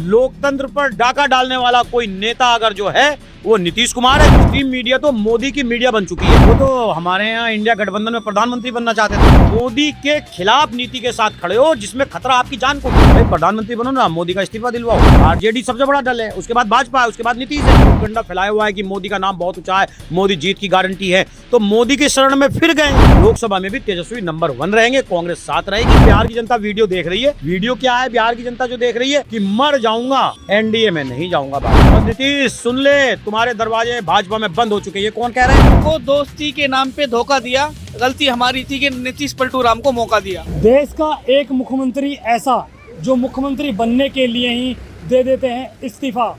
लोकतंत्र पर डाका डालने वाला कोई नेता अगर जो है वो नीतीश कुमार है। मुस्लिम मीडिया तो मोदी की मीडिया बन चुकी है। वो तो हमारे यहाँ इंडिया गठबंधन में प्रधानमंत्री बनना चाहते थे। मोदी के खिलाफ नीति के साथ खड़े हो जिसमें खतरा आपकी जान को। भाई प्रधानमंत्री बनो ना, मोदी का इस्तीफा दिलवाओ। आरजेडी सबसे बड़ा दल है, उसके बाद भाजपा है, उसके बाद नीतीश है। प्रोपेगेंडा फैलाया हुआ है कि मोदी का नाम बहुत ऊंचा है, मोदी जीत की गारंटी है, तो मोदी के शरण में फिर गए। लोकसभा में भी तेजस्वी नंबर 1 रहेंगे, कांग्रेस साथ रहेगी। बिहार की जनता वीडियो देख रही है। वीडियो क्या है बिहार की जनता जो देख रही है कि मर जाऊंगा, एनडीए में नहीं जाऊंगा। और नीतीश सुन ले, तुम्हारे दरवाजे भाजपा में बंद हो चुके। ये कौन कह रहे हैं? को दोस्ती के नाम पे धोखा दिया, गलती हमारी थी कि नीतीश पलटू राम को मौका दिया। देश का एक मुख्यमंत्री ऐसा जो मुख्यमंत्री बनने के लिए ही दे देते हैं इस्तीफा।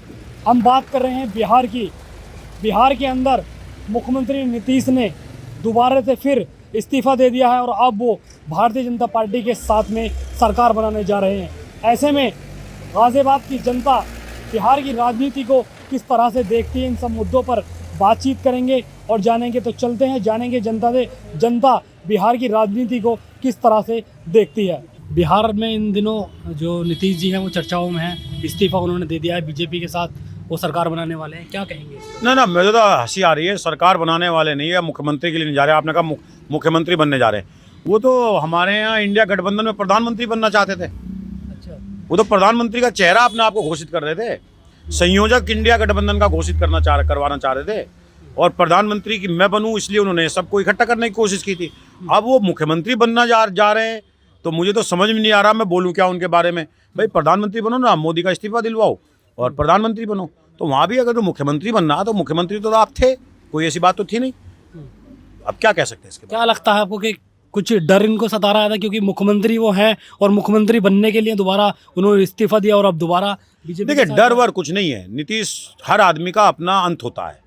हम बात कर रहे हैं बिहार की। बिहार के अंदर मुख्यमंत्री नीतीश ने दोबारा से फिर इस्तीफा दे दिया है और अब वो भारतीय जनता पार्टी के साथ में सरकार बनाने जा रहे हैं। ऐसे में गाजियाबाद की जनता बिहार की राजनीति को किस तरह से देखती है, इन सब मुद्दों पर बातचीत करेंगे और जानेंगे। तो चलते हैं, जानेंगे जनता बिहार की राजनीति को किस तरह से देखती है। बिहार में इन दिनों जो नीतीश जी हैं वो चर्चाओं में हैं। इस्तीफा उन्होंने दे दिया है, बीजेपी के साथ वो सरकार बनाने वाले हैं, क्या कहेंगे? ना मुझे तो हंसी आ रही है। सरकार बनाने वाले नहीं है, मुख्यमंत्री के लिए नहीं जा रहे। आपने कहा मुख्यमंत्री बनने जा रहे हैं। वो तो हमारे यहाँ इंडिया गठबंधन में प्रधानमंत्री बनना चाहते थे। अच्छा, वो तो प्रधानमंत्री का चेहरा अपने आप को घोषित कर रहे थे। संयोजक इंडिया गठबंधन का घोषित करवाना चाह रहे थे और प्रधानमंत्री की मैं बनूं, इसलिए उन्होंने सबको इकट्ठा करने की कोशिश की थी। अब वो मुख्यमंत्री बनना जा रहे हैं, तो मुझे तो समझ में नहीं आ रहा मैं बोलूं क्या उनके बारे में। भाई प्रधानमंत्री बनो ना, मोदी का इस्तीफा दिलवाओ और प्रधानमंत्री बनो। तो वहाँ भी अगर तो मुख्यमंत्री बनना तो मुख्यमंत्री तो आप थे, कोई ऐसी बात तो थी नहीं। अब क्या कह सकते हैं इसके? क्या लगता है आपको कि कुछ डर इनको सता रहा था क्योंकि मुख्यमंत्री वो हैं और मुख्यमंत्री बनने के लिए दोबारा उन्होंने इस्तीफा दिया और अब दोबारा बीजेपी? देखिए, डर वर कुछ नहीं है। नीतीश, हर आदमी का अपना अंत होता है,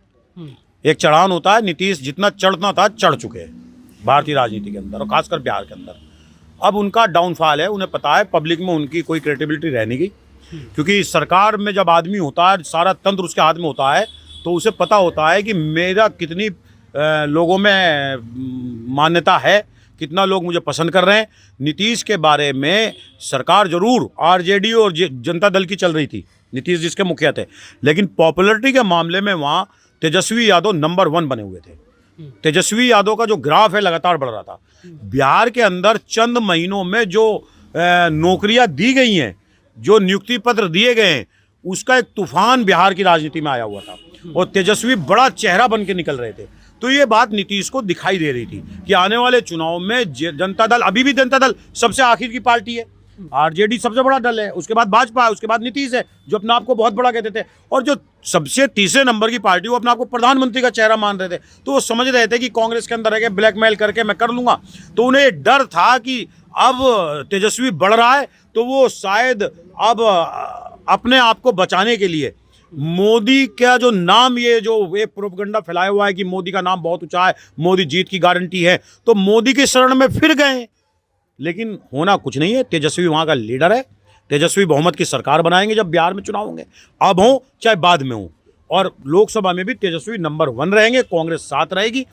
एक चढ़ान होता है। नीतीश जितना चढ़ना था चढ़ चुके हैं भारतीय राजनीति के अंदर और खासकर बिहार के अंदर। अब उनका डाउनफॉल है, उन्हें पता है पब्लिक में उनकी कोई क्रेडिबिलिटी रह नहीं गई। क्योंकि सरकार में जब आदमी होता है, सारा तंत्र उसके हाथ में होता है, तो उसे पता होता है कि मेरा कितनी लोगों में मान्यता है, कितना लोग मुझे पसंद कर रहे हैं। नीतीश के बारे में सरकार जरूर आरजेडी और जनता दल की चल रही थी, नीतीश जिसके मुखिया थे, लेकिन पॉपुलरिटी के मामले में वहाँ तेजस्वी यादव नंबर 1 बने हुए थे। तेजस्वी यादव का जो ग्राफ है लगातार बढ़ रहा था। बिहार के अंदर चंद महीनों में जो नौकरियां दी गई हैं, जो नियुक्ति पत्र दिए गए हैं, उसका एक तूफान बिहार की राजनीति में आया हुआ था और तेजस्वी बड़ा चेहरा बन के निकल रहे थे। तो ये बात नीतीश को दिखाई दे रही थी कि आने वाले चुनाव में जनता दल, अभी भी जनता दल सबसे आखिर की पार्टी है, आरजेडी सबसे बड़ा दल है, उसके बाद भाजपा है, उसके बाद नीतीश है जो अपने आप को बहुत बड़ा कहते थे, और जो सबसे तीसरे नंबर की पार्टी वो अपने आप को प्रधानमंत्री का चेहरा मान रहे थे। तो वो समझ रहे थे कि कांग्रेस के अंदर रह के ब्लैकमेल करके मैं कर लूंगा। तो उन्हें डर था कि अब तेजस्वी बढ़ रहा है तो वो शायद अब अपने आप को बचाने के लिए मोदी का जो नाम, ये जो एक प्रोपेगेंडा फैलाया हुआ है कि मोदी का नाम बहुत ऊंचा है, मोदी जीत की गारंटी है, तो मोदी के शरण में फिर गए। लेकिन होना कुछ नहीं है। तेजस्वी वहाँ का लीडर है, तेजस्वी बहुमत की सरकार बनाएंगे जब बिहार में चुनाव होंगे, अब हो चाहे बाद में हो। और लोकसभा में भी तेजस्वी नंबर 1 रहेंगे, कांग्रेस साथ रहेगी।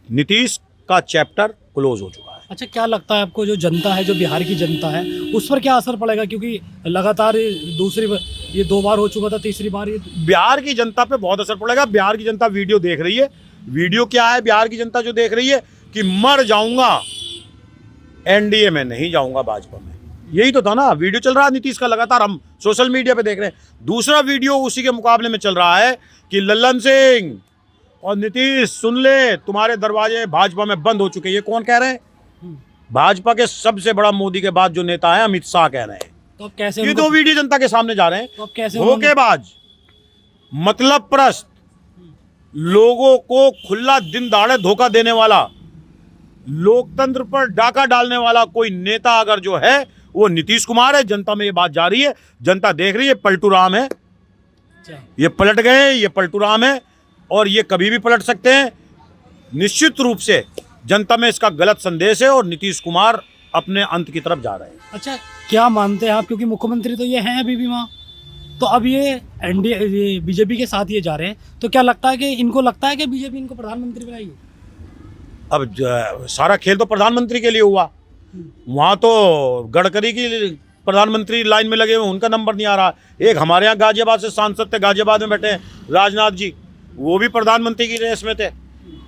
नीतीश का चैप्टर क्लोज हो चुका है। अच्छा, क्या लगता है आपको जो जनता है, जो बिहार की जनता है, उस पर क्या असर पड़ेगा? क्योंकि लगातार ये 2 बार हो चुका था, तीसरी बार ये बिहार की जनता पे बहुत असर पड़ेगा। बिहार की जनता वीडियो देख रही है। वीडियो क्या है बिहार की जनता जो देख रही है कि मर जाऊंगा, एनडीए में नहीं जाऊंगा, भाजपा में। यही तो था ना, वीडियो चल रहा है नीतीश का लगातार, हम सोशल मीडिया पे देख रहे हैं। दूसरा वीडियो उसी के मुकाबले में चल रहा है कि लल्लन सिंह और नीतीश सुन ले, तुम्हारे दरवाजे भाजपा में बंद हो चुके। ये कौन कह रहे हैं? भाजपा के सबसे बड़ा मोदी के बाद जो नेता है अमित शाह कह रहे हैं। तो अब कैसे ये 2 वीडियो जनता के सामने जा रहे हैं। तो अब कैसे धोखेबाज, मतलब प्रस्त, लोगों को खुला दिन दहाड़े धोखा देने वाला, लोकतंत्र पर डाका डालने वाला कोई नेता अगर जो है वो नीतीश कुमार है। जनता में ये बात जा रही है, जनता देख रही है। पलटू राम है, ये पलट गए, ये पलटू राम है और ये कभी भी पलट सकते हैं। निश्चित रूप से जनता में इसका गलत संदेश है और नीतीश कुमार अपने अंत की तरफ जा रहे हैं। अच्छा, क्या मानते हैं आप, क्योंकि मुख्यमंत्री तो ये हैं अभी भी वहाँ, तो अब ये एनडीए बीजेपी के साथ ये जा रहे हैं, तो क्या लगता है कि इनको लगता है कि बीजेपी इनको प्रधानमंत्री बनाएगी? अब सारा खेल तो प्रधानमंत्री के लिए हुआ। वहाँ तो गडकरी की प्रधानमंत्री लाइन में लगे हुए, उनका नंबर नहीं आ रहा। एक हमारे यहाँ गाजियाबाद से सांसद थे, गाजियाबाद में बैठे हैं राजनाथ जी, वो भी प्रधानमंत्री की रेस में थे।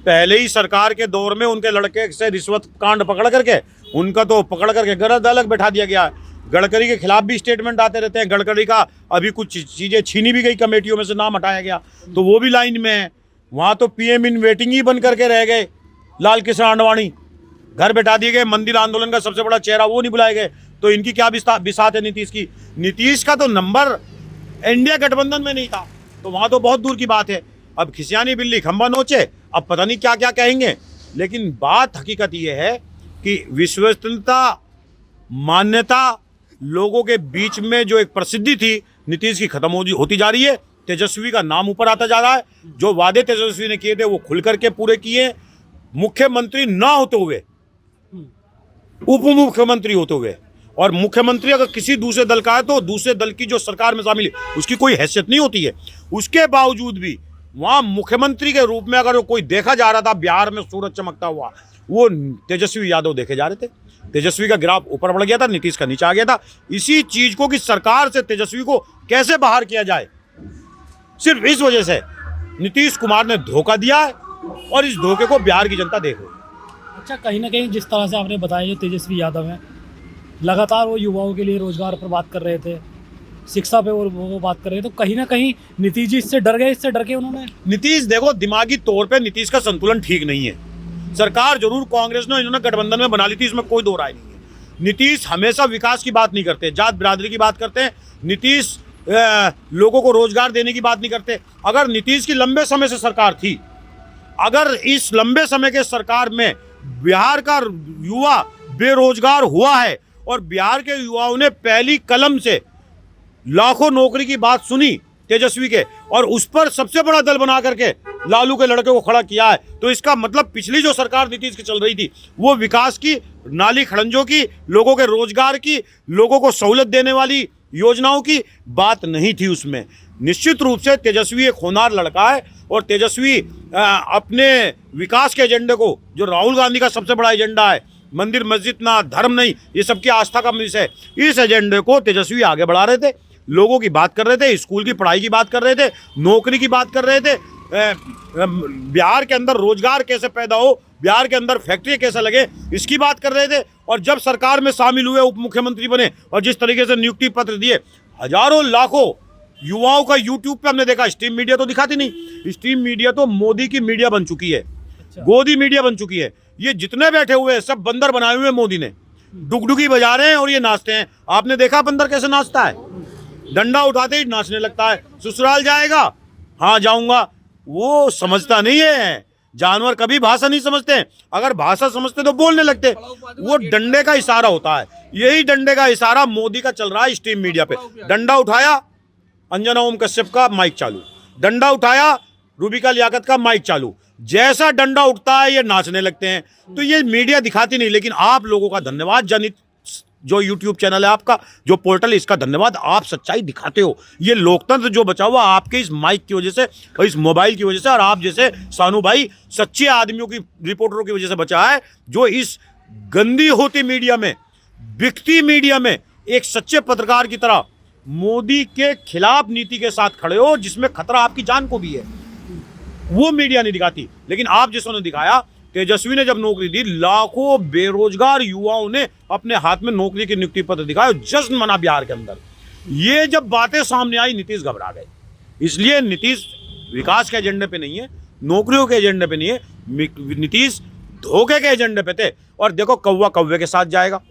पहले ही सरकार के दौर में उनके लड़के से रिश्वत कांड पकड़ करके उनका तो पकड़ करके गलत अलग बैठा दिया गया है। गडकरी के खिलाफ भी स्टेटमेंट आते रहते हैं। गडकरी का अभी कुछ चीज़ें छीनी भी गई, कमेटियों में से नाम हटाया गया, तो वो भी लाइन में है। वहाँ तो पीएम इन वेटिंग ही बन करके रह गए। लाल कृष्ण आडवाणी घर बैठा दिए गए। मंदिर आंदोलन का सबसे बड़ा चेहरा वो नहीं बुलाए गए। तो इनकी क्या बिसात है नीतीश की। नीतीश का तो नंबर इंडिया गठबंधन में नहीं था, तो वहाँ तो बहुत दूर की बात है। अब खिसियानी बिल्ली खंबा नोचे, अब पता नहीं क्या क्या कहेंगे। लेकिन बात हकीकत ये है कि विश्वसनीयता, मान्यता, लोगों के बीच में जो एक प्रसिद्धि थी नीतीश की खत्म होती जा रही है। तेजस्वी का नाम ऊपर आता जा रहा है। जो वादे तेजस्वी ने किए थे वो खुल करके पूरे किए। मुख्यमंत्री ना होते हुए, उप मुख्यमंत्री होते हुए, और मुख्यमंत्री अगर किसी दूसरे दल का है तो दूसरे दल की जो सरकार में शामिल है उसकी कोई हैसियत नहीं होती है। उसके बावजूद भी वहाँ मुख्यमंत्री के रूप में अगर कोई देखा जा रहा था बिहार में सूरज चमकता हुआ, वो तेजस्वी यादव देखे जा रहे थे। तेजस्वी का ग्राफ ऊपर बढ़ गया था, नीतीश का नीचे आ गया था। इसी चीज को कि सरकार से तेजस्वी को कैसे बाहर किया जाए, सिर्फ इस वजह से नीतीश कुमार ने धोखा दिया है, और इस धोखे को बिहार की जनता देख रही है। अच्छा, कहीं ना कहीं जिस तरह से आपने बताया, जो तेजस्वी यादव हैं, लगातार वो युवाओं के लिए रोजगार पर बात कर रहे थे, शिक्षा पे वो बात कर रहे थे, तो कहीं ना कहीं नीतीश जी इससे डर गए, इससे डर के उन्होंने। नीतीश देखो, दिमागी तौर पे नीतीश का संतुलन ठीक नहीं है। सरकार जरूर कांग्रेस ने इन्होंने गठबंधन में बना ली थी, इसमें कोई दो राय नहीं है। नीतीश हमेशा विकास की बात नहीं करते, जात बिरादरी की बात करते हैं। नीतीश लोगों को रोजगार देने की बात नहीं करते। अगर नीतीश की लंबे समय से सरकार थी, अगर इस लंबे समय के सरकार में बिहार का युवा बेरोजगार हुआ है और बिहार के युवाओं ने पहली कलम से लाखों नौकरी की बात सुनी तेजस्वी के, और उस पर सबसे बड़ा दल बना करके लालू के लड़के को खड़ा किया है, तो इसका मतलब पिछली जो सरकार नीतीश की चल रही थी वो विकास की, नाली खड़ंजों की, लोगों के रोजगार की, लोगों को सहूलत देने वाली योजनाओं की बात नहीं थी उसमें। निश्चित रूप से तेजस्वी एक होनहार लड़का है, और तेजस्वी अपने विकास के एजेंडे को, जो राहुल गांधी का सबसे बड़ा एजेंडा है, मंदिर मस्जिद ना धर्म नहीं, ये सबकी आस्था का विषय है, इस एजेंडे को तेजस्वी आगे बढ़ा रहे थे। लोगों की बात कर रहे थे, स्कूल की पढ़ाई की बात कर रहे थे, नौकरी की बात कर रहे थे, बिहार के अंदर रोजगार कैसे पैदा हो, बिहार के अंदर फैक्ट्री कैसे लगे, इसकी बात कर रहे थे। और जब सरकार में शामिल हुए, उप मुख्यमंत्री बने, और जिस तरीके से नियुक्ति पत्र दिए, हजारों लाखों युवाओं का यूट्यूब पे हमने देखा। स्ट्रीम मीडिया तो दिखाती नहीं, स्ट्रीम मीडिया तो मोदी की मीडिया बन चुकी है, गोदी मीडिया बन चुकी है। ये जितने बैठे हुए हैं सब बंदर बनाए हुए मोदी ने, डुगडुगी बजा रहे हैं और ये नाचते हैं। आपने देखा बंदर कैसे नाचता है? डंडा उठाते ही नाचने लगता है। ससुराल जाएगा, हाँ जाऊंगा, वो समझता नहीं है। जानवर कभी भाषा नहीं समझते हैं, अगर भाषा समझते तो बोलने लगते। वो डंडे का इशारा होता है, यही डंडे का इशारा मोदी का चल रहा है स्ट्रीम मीडिया पे। डंडा उठाया, अंजना ओम कश्यप का माइक चालू, डंडा उठाया, रूबिका लियाकत का माइक चालू। जैसा डंडा उठता है ये नाचने लगते हैं। तो ये मीडिया दिखाती नहीं, लेकिन आप लोगों का धन्यवाद, जनित जो यूट्यूब चैनल है आपका, जो पोर्टल है, इसका धन्यवाद। आप सच्चाई दिखाते हो। ये लोकतंत्र जो बचा हुआ आपके इस माइक की वजह से और इस मोबाइल की वजह से, और आप जैसे सानू भाई सच्चे आदमियों की, रिपोर्टरों की वजह से बचा है, जो इस गंदी होती मीडिया में, बिकती मीडिया में एक सच्चे पत्रकार की तरह मोदी के खिलाफ नीति के साथ खड़े हो, जिसमें खतरा आपकी जान को भी है। वो मीडिया नहीं दिखाती, लेकिन आप जैसों ने दिखाया। तेजस्वी ने जब नौकरी दी, लाखों बेरोजगार युवाओं ने अपने हाथ में नौकरी की नियुक्ति पत्र दिखाया, जश्न मना बिहार के अंदर। ये जब बातें सामने आई, नीतीश घबरा गए। इसलिए नीतीश विकास के एजेंडे पे नहीं है, नौकरियों के एजेंडे पे नहीं है, नीतीश धोखे के एजेंडे पे थे। और देखो, कौवा कौवे के साथ जाएगा,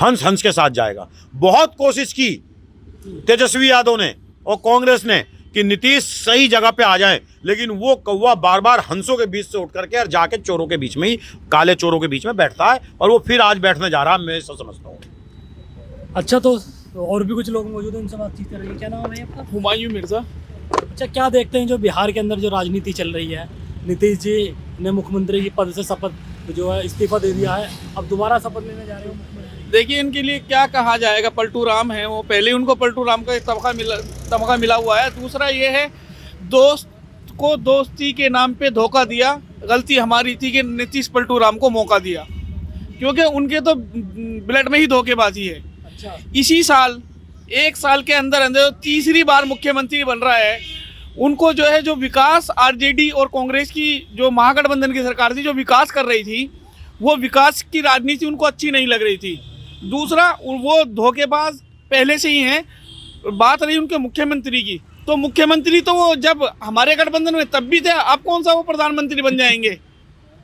हंस हंस के साथ जाएगा। बहुत कोशिश की तेजस्वी यादव ने और कांग्रेस ने कि नीतीश सही जगह पे आ जाए, लेकिन वो कौवा बार बार हंसों के बीच से उठ करके और जाके चोरों के बीच में ही, काले चोरों के बीच में बैठता है, और वो फिर आज बैठने जा रहा है। मैं ऐसा समझता हूँ। अच्छा, तो और भी कुछ लोग मौजूद हैं, उनसे बातचीत करेंगे। क्या नाम है आपका? हुमायूं मिर्जा। अच्छा, क्या देखते हैं जो बिहार के अंदर जो राजनीति चल रही है, नीतीश जी ने मुख्यमंत्री की पद से शपथ जो है इस्तीफा दे दिया है, अब दोबारा शपथ लेने जा रहे हो मुख्यमंत्री। देखिए, इनके लिए क्या कहा जाएगा, पलटू राम है वो, पहले उनको पलटू राम का तमगा मिला हुआ है। दूसरा ये है, दोस्त को दोस्ती के नाम पे धोखा दिया। गलती हमारी थी कि नीतीश पलटू राम को मौका दिया, क्योंकि उनके तो ब्लड में ही धोखेबाजी है। इसी साल 1 साल के अंदर अंदर तीसरी बार मुख्यमंत्री बन रहा है। उनको जो है जो विकास आरजेडी और कांग्रेस की जो महागठबंधन की सरकार थी जो विकास कर रही थी, वो विकास की राजनीति उनको अच्छी नहीं लग रही थी। दूसरा, वो धोखेबाज पहले से ही हैं। बात रही उनके मुख्यमंत्री की, तो मुख्यमंत्री तो वो जब हमारे गठबंधन में तब भी थे, अब कौन सा वो प्रधानमंत्री बन जाएंगे?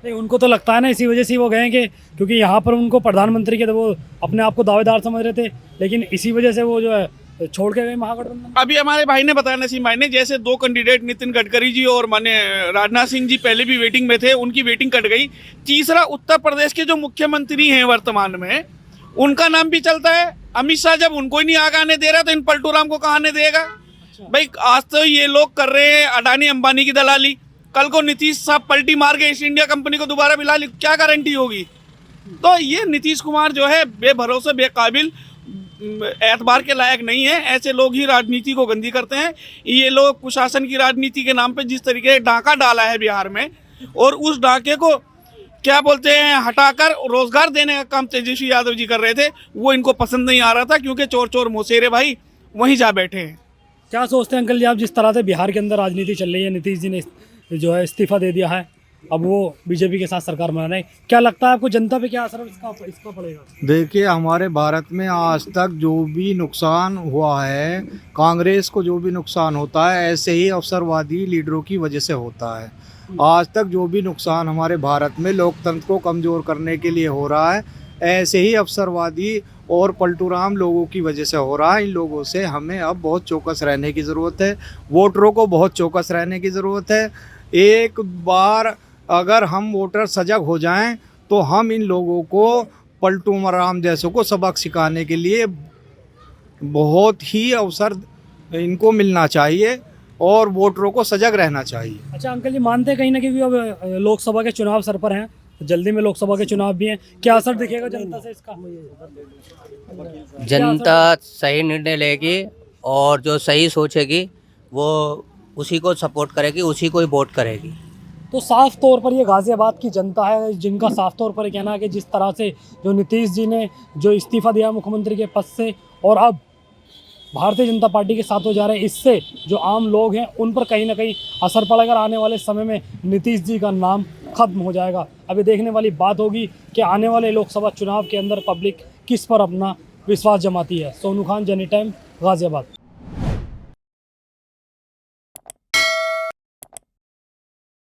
नहीं, उनको तो लगता है ना इसी वजह से वो गए कि क्योंकि यहाँ पर उनको प्रधानमंत्री के तो वो अपने आप को दावेदार समझ रहे थे, लेकिन इसी वजह से वो जो है छोड़ के गए महागठबंधन। अभी हमारे भाई ने बताया, नसीम भाई ने, जैसे 2 कैंडिडेट नितिन गडकरी जी और माने राजनाथ सिंह जी पहले भी वेटिंग में थे, उनकी वेटिंग कट गई। तीसरा, उत्तर प्रदेश के जो मुख्यमंत्री हैं वर्तमान में, उनका नाम भी चलता है। अमित शाह जब उनको ही नहीं आगे आने दे रहा तो इन पलटू राम को कहाँ आने देगा? भाई आज तो ये लोग कर रहे हैं अडानी अंबानी की दलाली, कल को नीतीश साहब पलटी मार के ईस्ट इंडिया कंपनी को दोबारा मिला ली, क्या गारंटी होगी? तो ये नीतीश कुमार जो है बेभरोसे, बेकाबिल, एतबार के लायक नहीं है। ऐसे लोग ही राजनीति को गंदी करते हैं। ये लोग कुशासन की राजनीति के नाम पे जिस तरीके से डाका डाला है बिहार में, और उस डाके को क्या बोलते हैं हटाकर रोजगार देने का काम तेजस्वी यादव जी कर रहे थे, वो इनको पसंद नहीं आ रहा था, क्योंकि चोर चोर मोसेरे भाई वहीं जा बैठे हैं। क्या सोचते हैं अंकल जी आप, जिस तरह से बिहार के अंदर राजनीति चल रही है, नीतीश जी ने जो है इस्तीफा दे दिया है, अब वो बीजेपी के साथ सरकार बना रहे हैं, क्या लगता है आपको जनता पे क्या असर इसका पड़ेगा? देखिए, हमारे भारत में आज तक जो भी नुकसान हुआ है, कांग्रेस को जो भी नुकसान होता है, ऐसे ही अवसरवादी लीडरों की वजह से होता है। आज तक जो भी नुकसान हमारे भारत में लोकतंत्र को कमज़ोर करने के लिए हो रहा है, ऐसे ही अवसरवादी और पलटूराम लोगों की वजह से हो रहा है। इन लोगों से हमें अब बहुत चौकस रहने की ज़रूरत है, वोटरों को बहुत चौकस रहने की ज़रूरत है। एक बार अगर हम वोटर सजग हो जाएं तो हम इन लोगों को, पलटू राम जैसों को सबक सिखाने के लिए बहुत ही अवसर इनको मिलना चाहिए और वोटरों को सजग रहना चाहिए। अच्छा अंकल जी, मानते हैं कहीं ना कहीं अब लोकसभा के चुनाव सर पर हैं, जल्दी में लोकसभा के चुनाव भी हैं, क्या असर दिखेगा जनता से इसका? जनता सही निर्णय लेगी और जो सही सोचेगी वो उसी को सपोर्ट करेगी, उसी को ही वोट करेगी। तो साफ तौर पर ये गाज़ियाबाद की जनता है जिनका साफ तौर पर कहना है कि जिस तरह से जो नीतीश जी ने जो इस्तीफा दिया मुख्यमंत्री के पद से और अब भारतीय जनता पार्टी के साथ हो जा रहे हैं, इससे जो आम लोग हैं उन पर कहीं ना कहीं असर पड़ेगा। आने वाले समय में नीतीश जी का नाम खत्म हो जाएगा। अभी देखने वाली बात होगी कि आने वाले लोकसभा चुनाव के अंदर पब्लिक किस पर अपना विश्वास जमाती है। सोनू खान, जनी टाइम, गाज़ियाबाद।